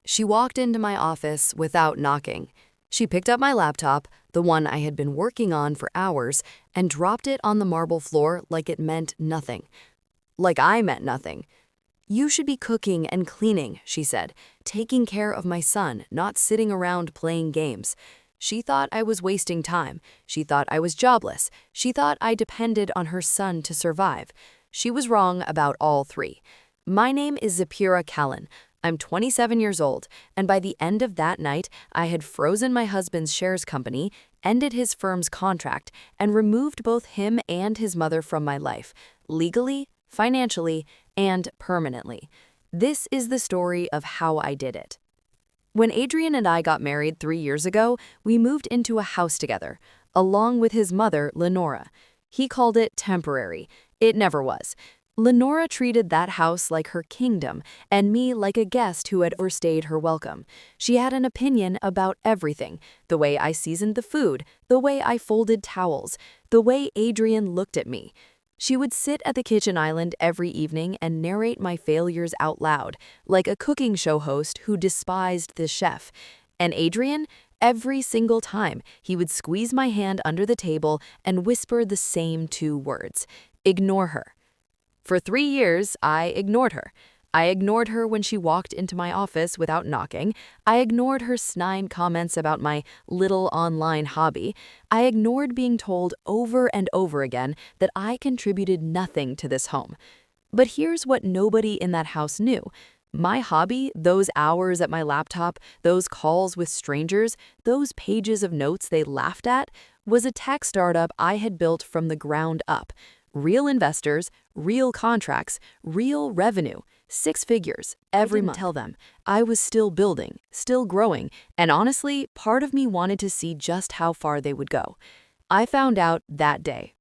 She walked into my office without knocking. She picked up my laptop, the one I had been working on for hours, and dropped it on the marble floor like it meant nothing. Like I meant nothing. "You should be cooking and cleaning," she said, "taking care of my son, not sitting around playing games." She thought I was wasting time. She thought I was jobless. She thought I depended on her son to survive. She was wrong about all three. My name is Zipporah Callan. I'm 27 years old, and by the end of that night, I had frozen my husband's shares company, ended his firm's contract, and removed both him and his mother from my life, legally, financially, and permanently. This is the story of how I did it. When Adrian and I got married 3 years ago, we moved into a house together, along with his mother, Lenora. He called it temporary. It never was. Lenora treated that house like her kingdom, and me like a guest who had overstayed her welcome. She had an opinion about everything: the way I seasoned the food, the way I folded towels, the way Adrian looked at me. She would sit at the kitchen island every evening and narrate my failures out loud, like a cooking show host who despised the chef. And Adrian, every single time, he would squeeze my hand under the table and whisper the same two words: ignore her. For 3 years, I ignored her. I ignored her when she walked into my office without knocking. I ignored her snide comments about my little online hobby. I ignored being told over and over again that I contributed nothing to this home. But here's what nobody in that house knew. My hobby, those hours at my laptop, those calls with strangers, those pages of notes they laughed at, was a tech startup I had built from the ground up. Real investors, real contracts, real revenue, 6 figures every month. Tell them I was still building, still growing, and honestly, part of me wanted to see just how far they would go. I found out that day.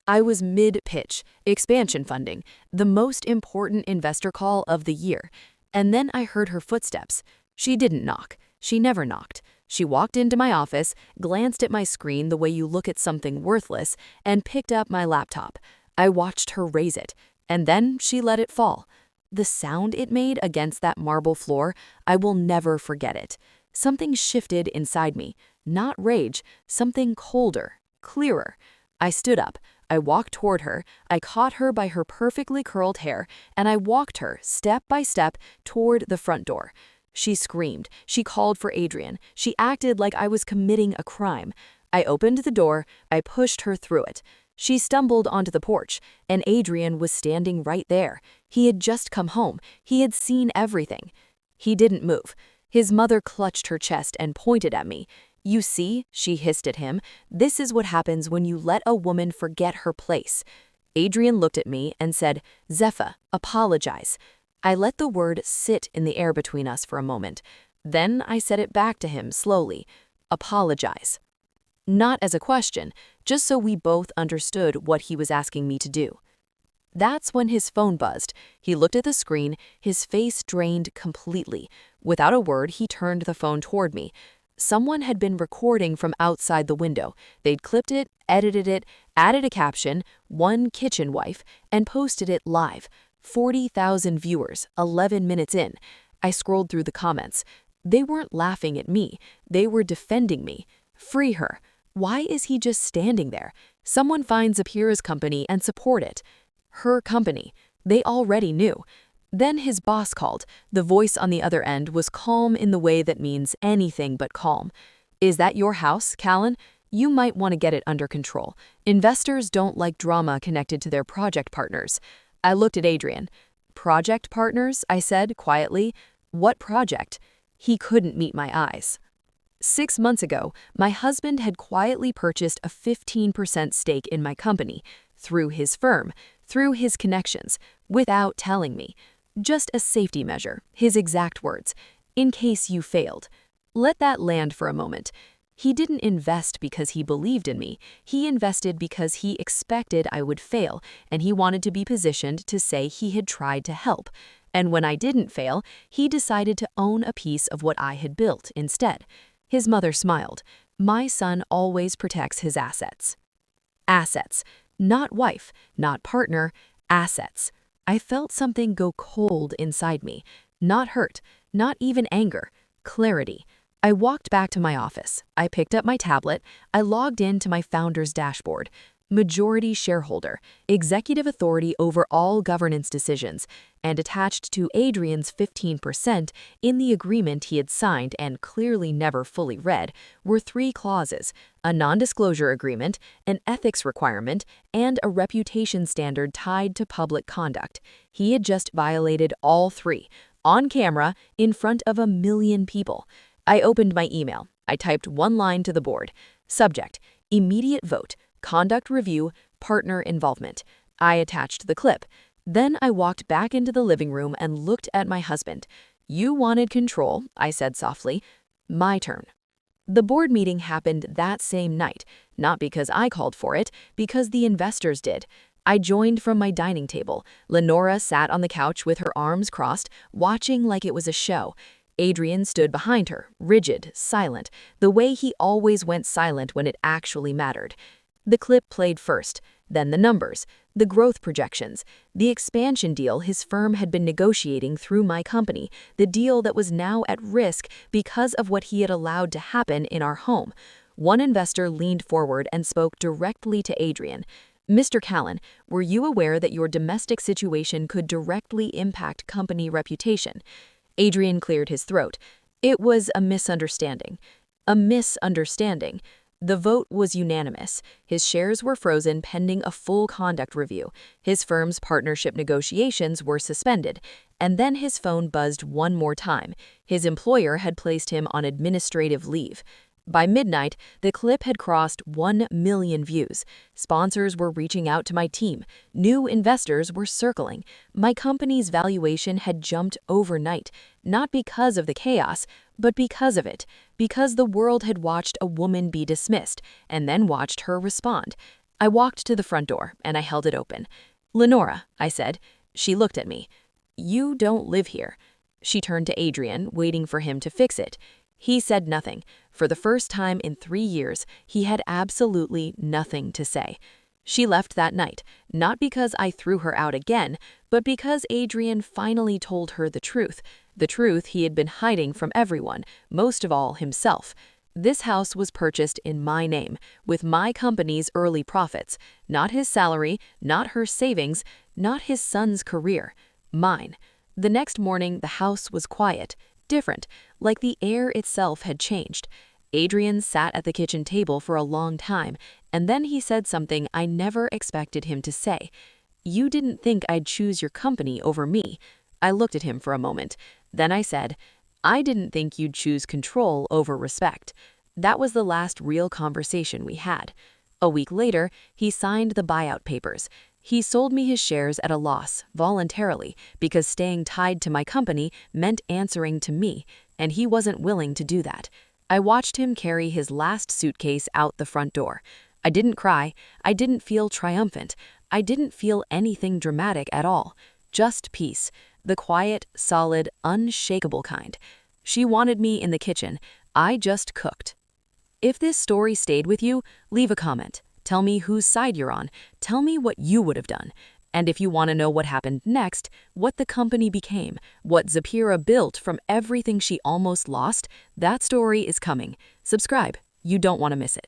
I was mid-pitch, expansion funding, the most important investor call of the year. And then I heard her footsteps. She didn't knock. She never knocked. She walked into my office, glanced at my screen the way you look at something worthless, and picked up my laptop. I watched her raise it, and then she let it fall. The sound it made against that marble floor, I will never forget it. Something shifted inside me, not rage, something colder, clearer. I stood up. I walked toward her, I caught her by her perfectly curled hair, and I walked her, step by step, toward the front door. She screamed. She called for Adrian. She acted like I was committing a crime. I opened the door. I pushed her through it. She stumbled onto the porch, and Adrian was standing right there. He had just come home. He had seen everything. He didn't move. His mother clutched her chest and pointed at me. "You see," she hissed at him, "this is what happens when you let a woman forget her place." Adrian looked at me and said, "Zepha, apologize." I let the word sit in the air between us for a moment. Then I said it back to him slowly, "Apologize." Not as a question, just so we both understood what he was asking me to do. That's when his phone buzzed. He looked at the screen, his face drained completely. Without a word, he turned the phone toward me. Someone had been recording from outside the window. They'd clipped it, edited it, added a caption, "One kitchen wife," and posted it live. 40,000 viewers, 11 minutes in. I scrolled through the comments. They weren't laughing at me. They were defending me. Free her. Why is he just standing there? Someone find Zipporah's company and support it. Her company. They already knew. Then his boss called. The voice on the other end was calm in the way that means anything but calm. "Is that your house, Callan? You might want to get it under control. Investors don't like drama connected to their project partners." I looked at Adrian. "Project partners?" I said quietly. "What project?" He couldn't meet my eyes. 6 months ago, my husband had quietly purchased a 15% stake in my company, through his firm, through his connections, without telling me. Just a safety measure, his exact words, "in case you failed." Let that land for a moment. He didn't invest because he believed in me. He invested because he expected I would fail, and he wanted to be positioned to say he had tried to help. And when I didn't fail, he decided to own a piece of what I had built instead. His mother smiled. My son always protects his assets. Assets. Not wife, not partner, assets. I felt something go cold inside me. Not hurt, not even anger, clarity. I walked back to my office. I picked up my tablet. I logged into my founder's dashboard. Majority shareholder, executive authority over all governance decisions, and attached to Adrian's 15% in the agreement he had signed and clearly never fully read were 3 clauses: a non-disclosure agreement, an ethics requirement, and a reputation standard tied to public conduct. He had just violated all 3, on camera, in front of 1 million people. I opened my email. I typed one line to the board. Subject: immediate vote. Conduct review, partner involvement. I attached the clip. Then I walked back into the living room and looked at my husband. "You wanted control," I said softly. "My turn." The board meeting happened that same night, not because I called for it, because the investors did. I joined from my dining table. Lenora sat on the couch with her arms crossed, watching like it was a show. Adrian stood behind her, rigid, silent, the way he always went silent when it actually mattered. The clip played first, then the numbers, the growth projections, the expansion deal his firm had been negotiating through my company, the deal that was now at risk because of what he had allowed to happen in our home. One investor leaned forward and spoke directly to Adrian. "Mr. Callan, were you aware that your domestic situation could directly impact company reputation?" Adrian cleared his throat. "It was a misunderstanding." A misunderstanding. The vote was unanimous. His shares were frozen pending a full conduct review. His firm's partnership negotiations were suspended. And then his phone buzzed one more time. His employer had placed him on administrative leave. By midnight, the clip had crossed 1 million views. Sponsors were reaching out to my team. New investors were circling. My company's valuation had jumped overnight, not because of the chaos, but because of it, because the world had watched a woman be dismissed and then watched her respond. I walked to the front door and I held it open. "Lenora," I said. She looked at me. "You don't live here." She turned to Adrian, waiting for him to fix it. He said nothing. For the first time in 3 years, he had absolutely nothing to say. She left that night, not because I threw her out again, but because Adrian finally told her the truth he had been hiding from everyone, most of all himself. This house was purchased in my name, with my company's early profits, not his salary, not her savings, not his son's career, mine. The next morning, the house was quiet, different, like the air itself had changed. Adrian sat at the kitchen table for a long time, and then he said something I never expected him to say. "You didn't think I'd choose your company over me." I looked at him for a moment. Then I said, "I didn't think you'd choose control over respect." That was the last real conversation we had. A week later, he signed the buyout papers. He sold me his shares at a loss, voluntarily, because staying tied to my company meant answering to me, and he wasn't willing to do that. I watched him carry his last suitcase out the front door. I didn't cry. I didn't feel triumphant. I didn't feel anything dramatic at all. Just peace. The quiet, solid, unshakable kind. She wanted me in the kitchen. I just cooked. If this story stayed with you, leave a comment. Tell me whose side you're on. Tell me what you would have done. And if you want to know what happened next, what the company became, what Zapira built from everything she almost lost, that story is coming. Subscribe. You don't want to miss it.